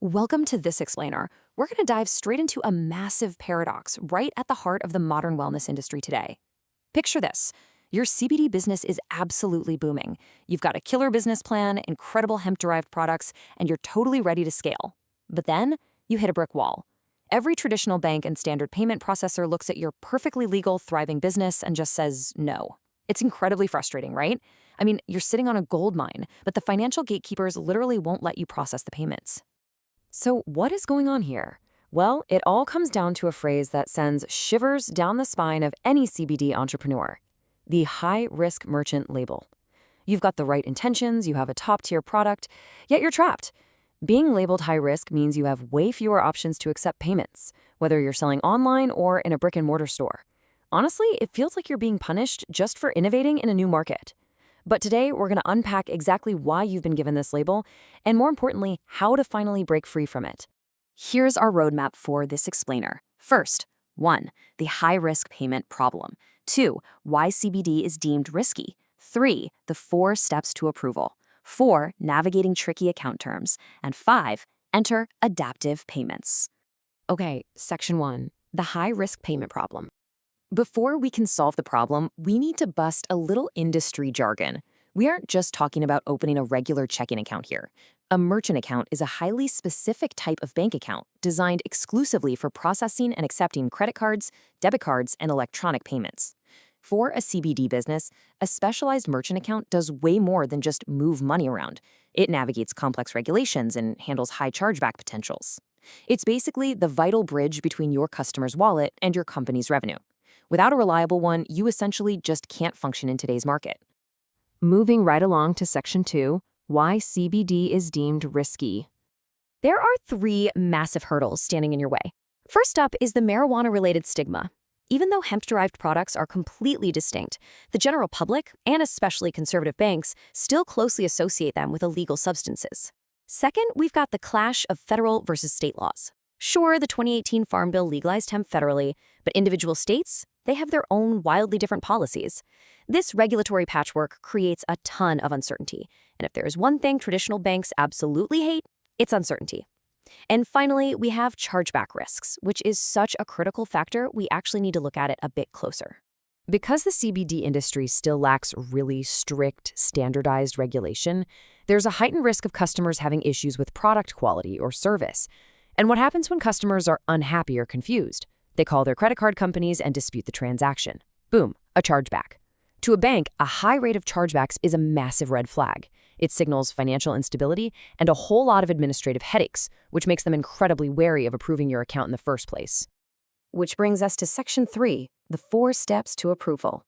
Welcome to This Explainer. We're going to dive straight into a massive paradox right at the heart of the modern wellness industry today. Picture this. Your CBD business is absolutely booming. You've got a killer business plan, incredible hemp-derived products, and you're totally ready to scale. But then you hit a brick wall. Every traditional bank and standard payment processor looks at your perfectly legal, thriving business and just says no. It's incredibly frustrating, right? I mean, you're sitting on a gold mine, but the financial gatekeepers literally won't let you process the payments. So what is going on here? Well, it all comes down to a phrase that sends shivers down the spine of any CBD entrepreneur: the high-risk merchant label. You've got the right intentions, you have a top-tier product, yet you're trapped. Being labeled high-risk means you have way fewer options to accept payments, whether you're selling online or in a brick-and-mortar store. Honestly, it feels like you're being punished just for innovating in a new market. But today, we're going to unpack exactly why you've been given this label, and more importantly, how to finally break free from it. Here's our roadmap for This Explainer. First, 1. The high-risk payment problem. 2. Why CBD is deemed risky. 3. The 4 steps to approval. 4. Navigating tricky account terms. And 5. Enter Adaptiv payments. Okay, Section 1, the high-risk payment problem. Before we can solve the problem, we need to bust a little industry jargon. We aren't just talking about opening a regular checking account here. A merchant account is a highly specific type of bank account designed exclusively for processing and accepting credit cards, debit cards, and electronic payments. For a CBD business, a specialized merchant account does way more than just move money around. It navigates complex regulations and handles high chargeback potentials. It's basically the vital bridge between your customer's wallet and your company's revenue. Without a reliable one, you essentially just can't function in today's market. Moving right along to Section 2, why CBD is deemed risky. There are 3 massive hurdles standing in your way. First up is the marijuana-related stigma. Even though hemp-derived products are completely distinct, the general public, and especially conservative banks, still closely associate them with illegal substances. Second, we've got the clash of federal versus state laws. Sure, the 2018 Farm Bill legalized hemp federally, but individual states, they have their own wildly different policies. This regulatory patchwork creates a ton of uncertainty, and if there is one thing traditional banks absolutely hate, it's uncertainty. And finally, we have chargeback risks, which is such a critical factor, we actually need to look at it a bit closer. Because the CBD industry still lacks really strict, standardized regulation, there's a heightened risk of customers having issues with product quality or service. And what happens when customers are unhappy or confused? They call their credit card companies and dispute the transaction. Boom, a chargeback. To a bank, a high rate of chargebacks is a massive red flag. It signals financial instability and a whole lot of administrative headaches, which makes them incredibly wary of approving your account in the first place. Which brings us to Section 3, the 4 steps to approval.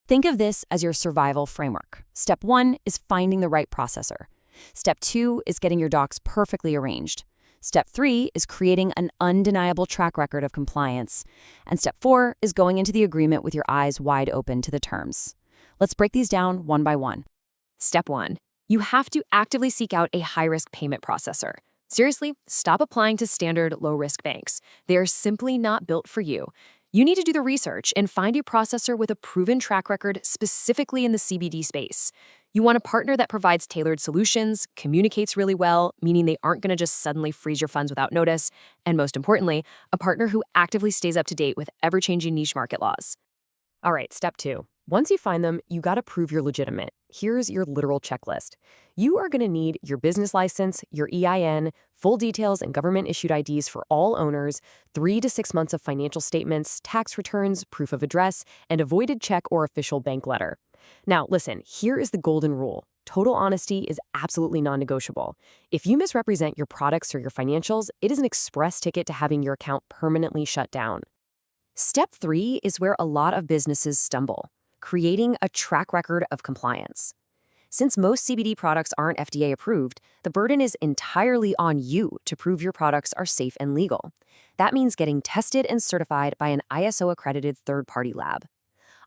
Think of this as your survival framework. Step 1 is finding the right processor. Step 2 is getting your docs perfectly arranged. Step 3 is creating an undeniable track record of compliance. And Step 4 is going into the agreement with your eyes wide open to the terms. Let's break these down one by one. Step 1. You have to actively seek out a high-risk payment processor. Seriously, stop applying to standard low-risk banks. They are simply not built for you. You need to do the research and find a processor with a proven track record specifically in the CBD space. You want a partner that provides tailored solutions, communicates really well, meaning they aren't going to just suddenly freeze your funds without notice, and most importantly, a partner who actively stays up to date with ever-changing niche market laws. All right, Step 2. Once you find them, you got to prove you're legitimate. Here's your literal checklist. You are going to need your business license, your EIN, full details and government-issued IDs for all owners, 3 to 6 months of financial statements, tax returns, proof of address, and a voided check or official bank letter. Now, listen, here is the golden rule. Total honesty is absolutely non-negotiable. If you misrepresent your products or your financials, it is an express ticket to having your account permanently shut down. Step 3 is where a lot of businesses stumble: creating a track record of compliance. Since most CBD products aren't FDA approved, the burden is entirely on you to prove your products are safe and legal. That means getting tested and certified by an ISO-accredited third-party lab.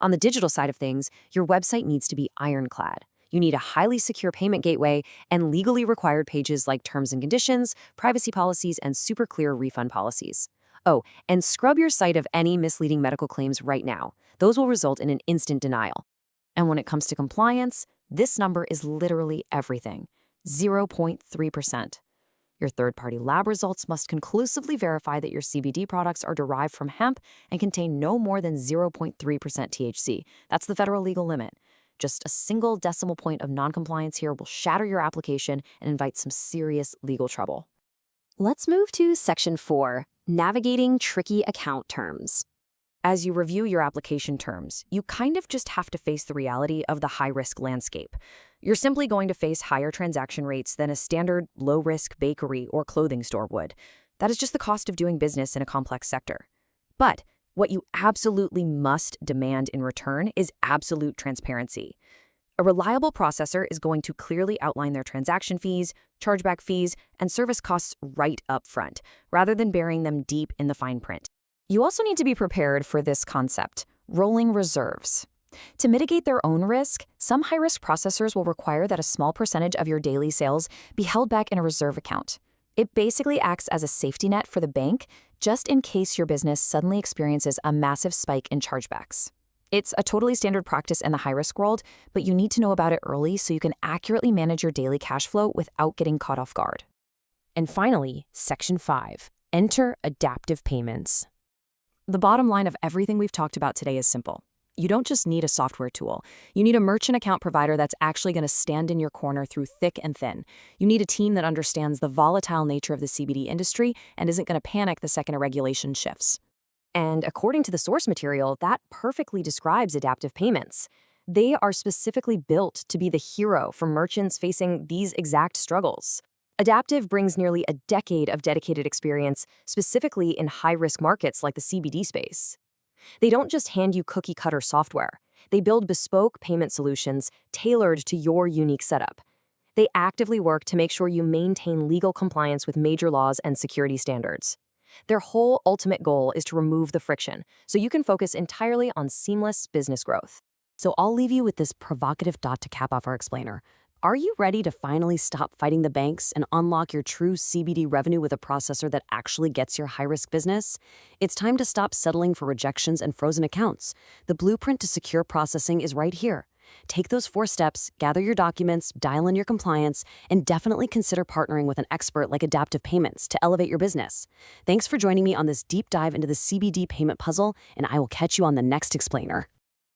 On the digital side of things, your website needs to be ironclad. You need a highly secure payment gateway and legally required pages like terms and conditions, privacy policies, and super clear refund policies. Oh, and scrub your site of any misleading medical claims right now. Those will result in an instant denial. And when it comes to compliance, this number is literally everything: 0.3%. Your third-party lab results must conclusively verify that your CBD products are derived from hemp and contain no more than 0.3% THC. That's the federal legal limit. Just a single decimal point of noncompliance here will shatter your application and invite some serious legal trouble. Let's move to Section 4, Navigating Tricky Account Terms. As you review your application terms, you kind of just have to face the reality of the high-risk landscape. You're simply going to face higher transaction rates than a standard low-risk bakery or clothing store would. That is just the cost of doing business in a complex sector. But what you absolutely must demand in return is absolute transparency. A reliable processor is going to clearly outline their transaction fees, chargeback fees, and service costs right up front, rather than burying them deep in the fine print. You also need to be prepared for this concept, rolling reserves. To mitigate their own risk, some high-risk processors will require that a small percentage of your daily sales be held back in a reserve account. It basically acts as a safety net for the bank, just in case your business suddenly experiences a massive spike in chargebacks. It's a totally standard practice in the high-risk world, but you need to know about it early so you can accurately manage your daily cash flow without getting caught off guard. And finally, Section 5, Enter Adaptiv Payments. The bottom line of everything we've talked about today is simple. You don't just need a software tool. You need a merchant account provider that's actually going to stand in your corner through thick and thin. You need a team that understands the volatile nature of the CBD industry and isn't going to panic the second a regulation shifts. And according to the source material, that perfectly describes Adaptiv Payments. They are specifically built to be the hero for merchants facing these exact struggles. Adaptiv brings nearly a decade of dedicated experience, specifically in high-risk markets like the CBD space. They don't just hand you cookie-cutter software. They build bespoke payment solutions tailored to your unique setup. They actively work to make sure you maintain legal compliance with major laws and security standards. Their whole ultimate goal is to remove the friction, so you can focus entirely on seamless business growth. So I'll leave you with this provocative thought to cap off our explainer. Are you ready to finally stop fighting the banks and unlock your true CBD revenue with a processor that actually gets your high-risk business? It's time to stop settling for rejections and frozen accounts. The blueprint to secure processing is right here. Take those 4 steps, gather your documents, dial in your compliance, and definitely consider partnering with an expert like Adaptiv Payments to elevate your business. Thanks for joining me on this deep dive into the CBD payment puzzle, and I will catch you on the next explainer.